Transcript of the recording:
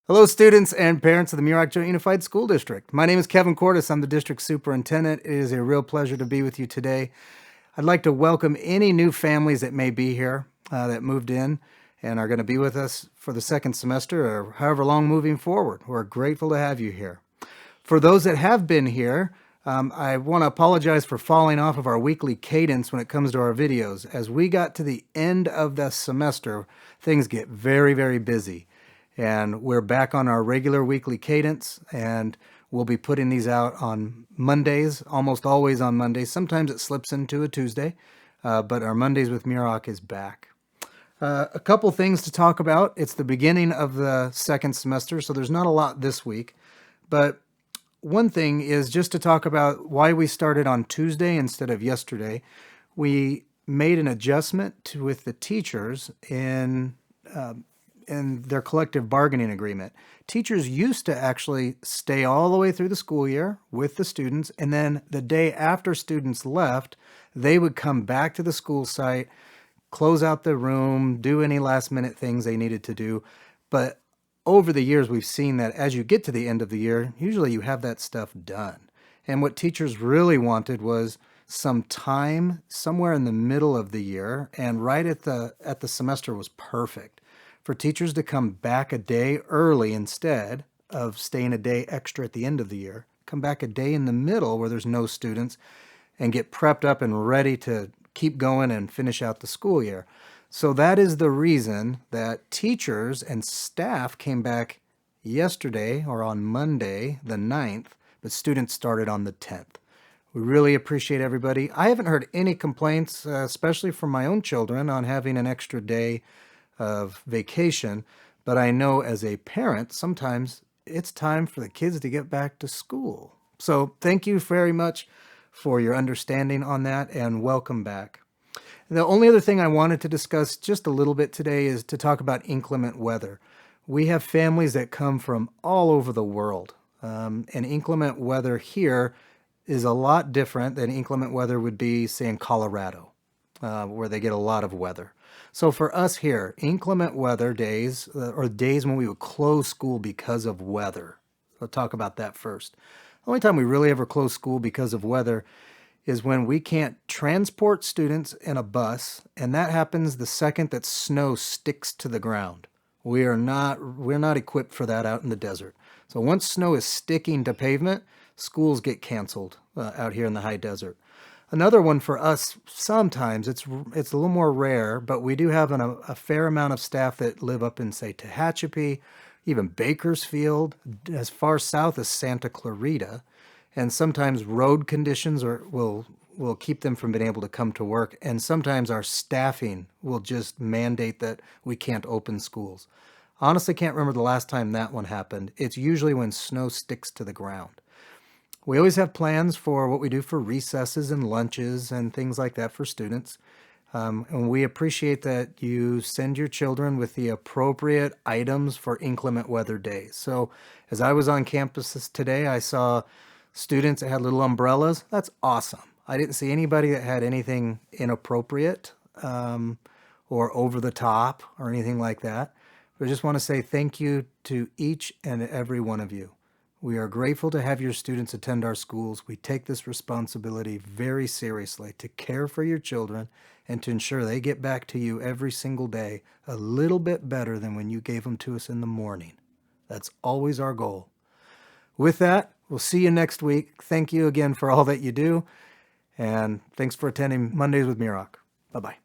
Hello, students and parents of the Muroc Unified School District. My name is Kevin Cordes. I'm the district superintendent. It is a real pleasure to be with you today. I'd like to welcome any new families that may be here that moved in and are going to be with us for the second semester or however long moving forward. We're grateful to have you here. For those that have been here, I want to apologize for falling off of our weekly cadence when it comes to our videos. As we got to the end of the semester, things get very, very busy. And we're back on our regular weekly cadence, and we'll be putting these out on Mondays, almost always on Mondays. Sometimes it slips into a Tuesday, but our Mondays with Muroc is back. A couple things to talk about. It's the beginning of the second semester, so there's not a lot this week. But one thing is just to talk about why we started on Tuesday instead of yesterday. We made an adjustment with the teachers in their collective bargaining agreement. Teachers used to actually stay all the way through the school year with the students, and then the day after students left, they would come back to the school site, close out the room, do any last minute things they needed to do. But over the years, we've seen that as you get to the end of the year, usually you have that stuff done. And what teachers really wanted was some time somewhere in the middle of the year, and right at the semester was perfect for teachers to come back a day early instead of staying a day extra at the end of the year. Come back a day in the middle where there's no students and get prepped up and ready to keep going and finish out the school year. So that is the reason that teachers and staff came back yesterday or on Monday, the 9th, but students started on the 10th. We really appreciate everybody. I haven't heard any complaints, especially from my own children, on having an extra day of vacation, but I know as a parent, sometimes it's time for the kids to get back to school. So thank you very much for your understanding on that, and welcome back. The only other thing I wanted to discuss just a little bit today is to talk about inclement weather. We have families that come from all over the world, and inclement weather here is a lot different than inclement weather would be, say, in Colorado, where they get a lot of weather. So for us here, inclement weather days, or days when we would close school because of weather. I'll talk about that first. The only time we really ever close school because of weather is when we can't transport students in a bus, and that happens the second that snow sticks to the ground. We're not equipped for that out in the desert. So once snow is sticking to pavement, schools get canceled out here in the high desert. Another one for us, sometimes it's a little more rare, but we do have a fair amount of staff that live up in, say, Tehachapi, even Bakersfield, as far south as Santa Clarita, and sometimes road conditions will keep them from being able to come to work, and sometimes our staffing will just mandate that we can't open schools. Honestly, can't remember the last time that one happened. It's usually when snow sticks to the ground. We always have plans for what we do for recesses and lunches and things like that for students. And we appreciate that you send your children with the appropriate items for inclement weather days. So as I was on campus today, I saw students that had little umbrellas. That's awesome. I didn't see anybody that had anything inappropriate or over the top or anything like that. But I just want to say thank you to each and every one of you. We are grateful to have your students attend our schools. We take this responsibility very seriously to care for your children and to ensure they get back to you every single day a little bit better than when you gave them to us in the morning. That's always our goal. With that, we'll see you next week. Thank you again for all that you do, and thanks for attending Mondays with Muroc. Bye-bye.